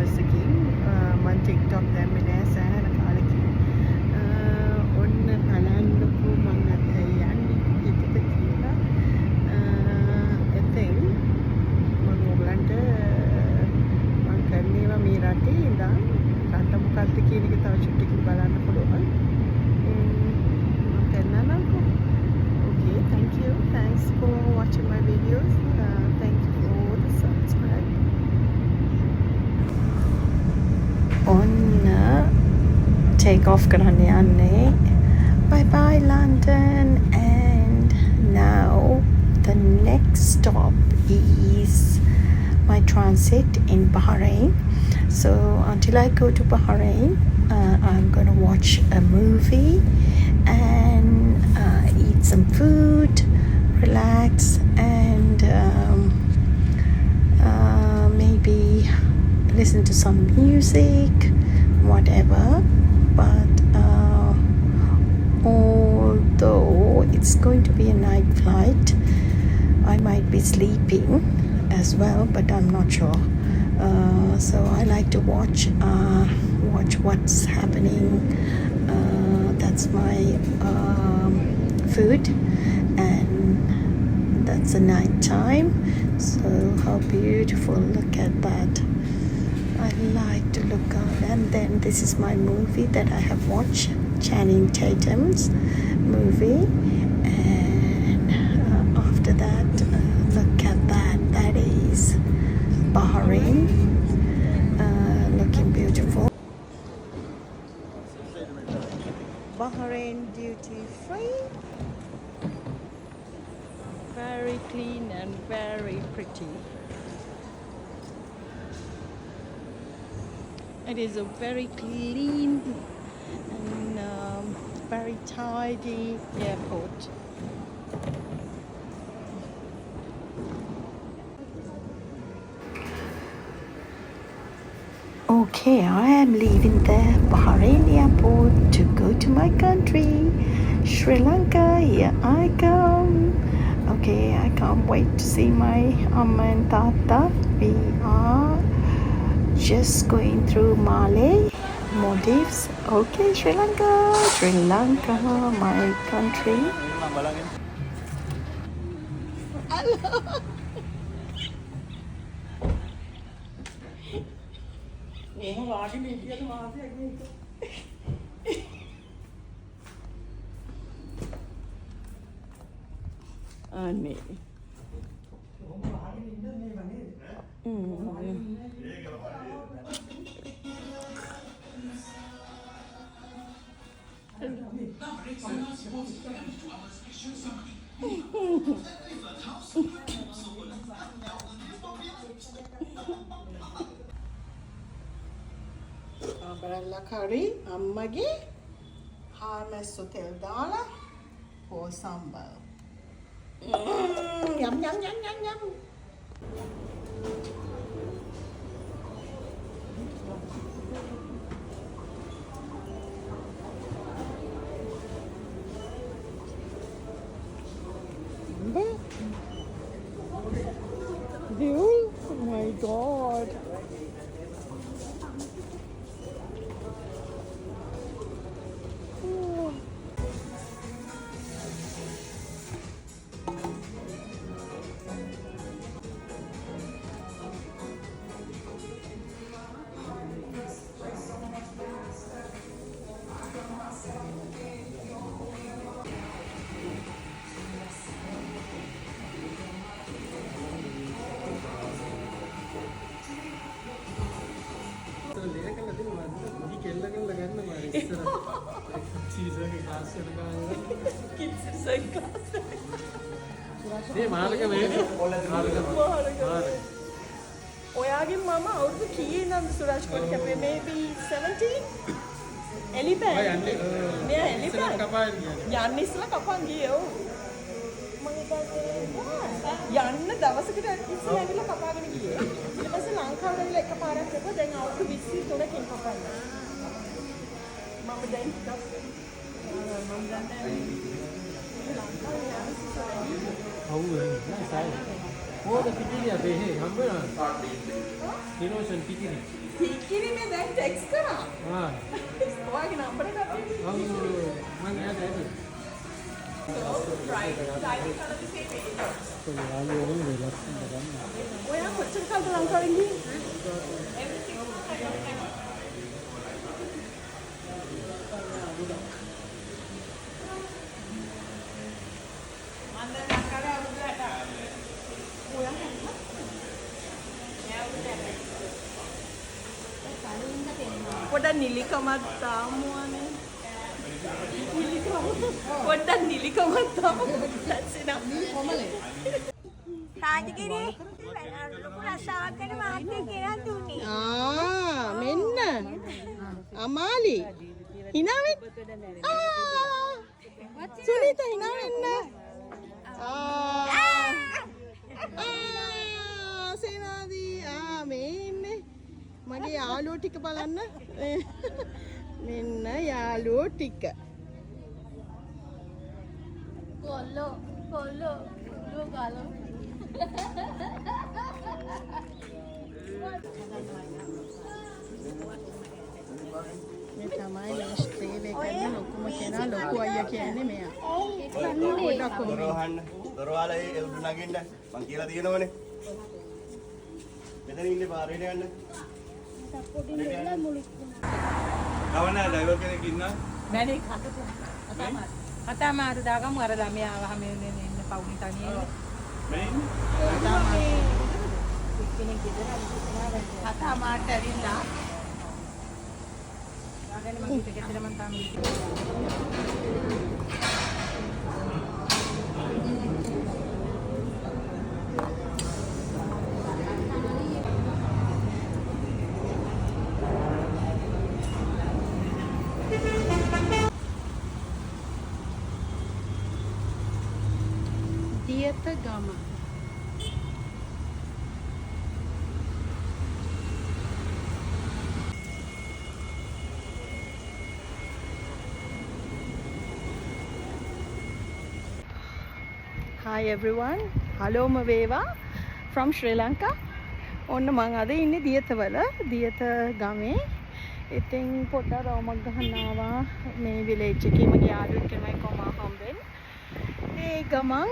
දවසකින් මම TikTok දැම්මේ නෑ සෑහෙන කාලෙකින්. ඔන්න බලන්නකෝ මම අද යන්නේ පිටට කියලා. එතෙන් මම ඔයගලන්ට මම කරන්නේවා මේ රටේ ඉඳන් රට මොකක්ද කියන එක තව චුට්ටකින් බලන්න පුළුවන්. මම කරන්නම්කෝ. Okay, thank you. Thanks for watching my videos. Thank you for the subscribe. On take off කරන්න යන්නේ. Bye bye London, and now the next stop is my transit in Bahrain. So until I go to Bahrain, I'm gonna watch a movie and eat some food, relax, and maybe listen to some music, whatever. But although it's going to be a night flight, I might be sleeping as well, but I'm not sure. So I like to watch what's happening. That's my food, and that's the night time. So how beautiful, look at that. I like to look out. And then this is my movie that I have watched, Channing Tatum's movie. And after that, look at that, that is Bahrain, looking beautiful. Bahrain duty free, very clean and very pretty. It is a very clean and very tidy airport. Okay, I am leaving the Bahrain airport to go to my country, Sri Lanka. Here I come. Okay, I can't wait to see my Amma and Tata. We are just going through Malé, Maldives. Okay, Sri Lanka, my country. Hello. අනේ බලලා කරි අම්මගේ හාමැස්සු තෙල් දාලා for sambal. Yum yum yum yum yum. Dude, oh my god. ඔයාගේ මම අවුරුදු කීයේ නම් සුරාජ් කොට කැපේ maybe 17 එලිපැන් මෙයා එලිපැන් යන්න ඉස්සලා කපන් ගියේ ඔව් මම යන්න දවසකට ඉස්සලා ඇවිල්ලා කපාගෙන ගියේ ඊට පස්සේ ලංකාවට ඇවිල්ලා එකපාරක් කපුවා දැන් අවුරුදු 23කින් කපන්න මම දැන් මම දන්නේ Oh, the pikiri are here. Remember? Innocent pikiri. ඔයාගේ නම්බර එකක් තියෙනවා. මම එයාට ඇති. ඔයා කොච්චර කාලද ලංකාවෙන් ගියේ? පොඩ්ඩක් නිලිකමක් දාමුවනේ. පොඩ්ඩක් නිලිකමක් දාමු. දැන් රාජගිරියේ ලොකු රස්සාවක් කරන මහත්තයෙක් ගෙනත් දුන්නේ. මෙන්න. අමාලි. හිනාවෙත්. සුනිත හිනාවෙන්න. සේනාදී මේ ඉන්නේ. මගේ යාළුවෝ ටික බලන්න. මෙන්න යාළුවෝ ටික. කොල්ලෝ ගාලෝ. මේ තමයි ස්ත්‍රී කරන ලොකුම කෙනා ලොකු අයියා කියන්නේ මෙයා. පොඩ්ඩක් දොරවහන්න. දොරවල ඒ උඩ නගින්න. මං කියලා තියෙනවනේ. මෙතන ඉන්නේ පාරේට යන්න. සප්පෝටින් ඉන්න මුළු. කවන්න ඩ්‍රයිවර් කෙනෙක් ඉන්නා. මැනේ කතා මාරු දාගමු අර ළමයා ආවම ඉන්න පවුනි තනියේ මේ කෙනෙක් ගෙදර කතා මාට ඇවිල්ලා යාගෙන මම හිත ගෙදර මම තාම දියත ගම. Hi everyone. හලෝම වේවා from Sri Lanka. ඔන්න මං අද ඉන්නේ දියතවල දියත ගමේ. ඉතින් පොඩ්ඩක් රවුමක් ගහන්න ආවා මේ විලේජ් එකේ මගේ යාළුවෙක් කෙනෙක් කොමා හම්බෙන්න. ඒ ගමන්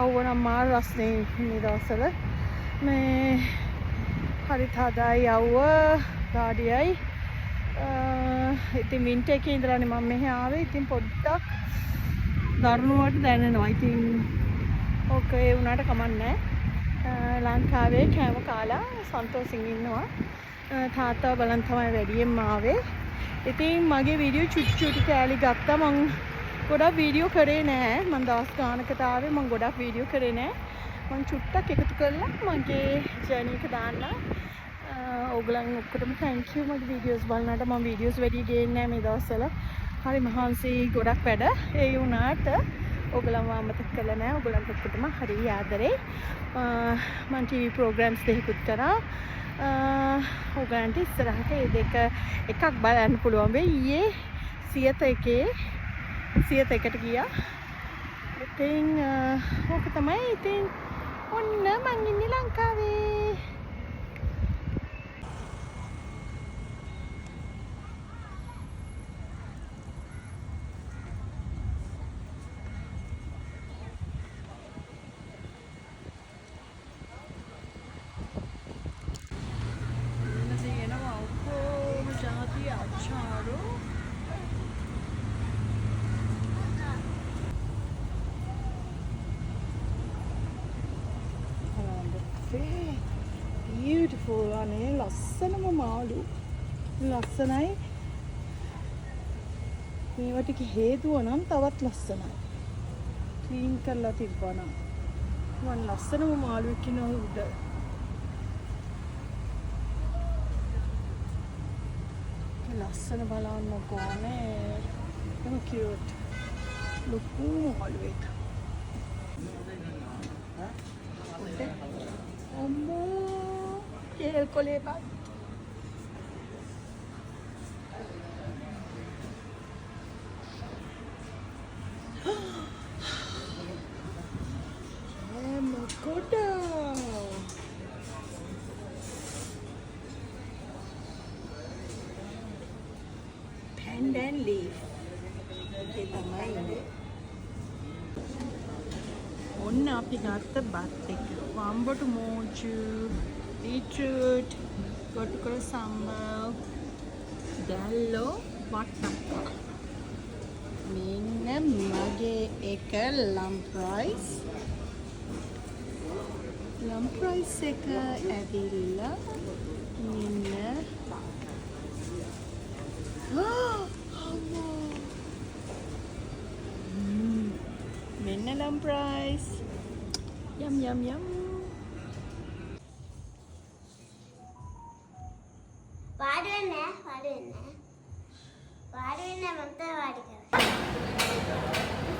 අවුවනම් මාර රස්නේ මේ දවස්වල මේ හරිත හදායි යව්ව ගාඩියයි ඉතින් වින්ටර් එකේ ඉඳලානේ මම මෙහි ආවේ. ඉතින් පොඩ්ඩක් දරුණුවට දැනෙනවා. ඉතින් ඕකේ වුණාට කමන්නේ ලංකාවේ කෑම කාලා සන්තෝෂින් ඉන්නවා. තාත්තා බලන් තමයි වැඩියෙන්ම ආවේ. ඉතින් මගේ වීඩියෝ චුටි කෑලි ගත්තා. මං ගොඩක් වීඩියෝ කරේ නෑ. මම දවස් ගානකට ආවේ. මම ගොඩක් වීඩියෝ කරේ නෑ. මම චුට්ටක් එකතු කරලා මගේ ජර්නි එක දාන්න. ඕගලන් ඔක්කොටම thank you මගේ වීඩියෝස් බලනට. මම වීඩියෝස් වැඩි ගේන්නේ නෑ මේ දවස්වල. හරි මහන්සි ගොඩක් වැඩ. ඒ වුණාට ඕගලන්ව අමතක කළා නෑ. ඕගලන්ට ඔක්කොටම හරි ආදරේ. මම TV programs දෙකකුත් කරා. ඕගලන්ට ඉස්සරහට මේ දෙක එකක් බලන්න පුළුවන් වෙයි. ඊයේ සියත එකට ගියා. ඉතින් ඕක තමයි. ඉතින් ඔන්න මං ඉන්නේ ලංකාවේ. beautiful අනේ ලස්සනම මාළු ලස්සනයි. මේවට හේතුව නම් තවත් ලස්සනයි. ක්ලීන් කරලා තිබ්බනම් මම ලස්සනම මාළුවෙක් ඉන්නවා උඩ. ලස්සන බලන්නකෝ නේ. ඒක කියුට්. ලොකු මාළුවෙක්. අම්මෝ කේල් කොලේ බත්. and then leave. ඒ තමයි ඉන්නේ. ඔන්න අපි ගත්ත බත් එක. වම්බටු මෝජු, beetroot, කොටුකර සම්බල්, දැල්ලෝ වට්ටක්කා. මෙන්න මගේ එක lump rice. lump rice එක ඇවිල්ලා මෙන්න මෙන්න lump rice. Yum yum yum. වාඩි වෙන්න මම තමයි වාඩි කරන්නේ.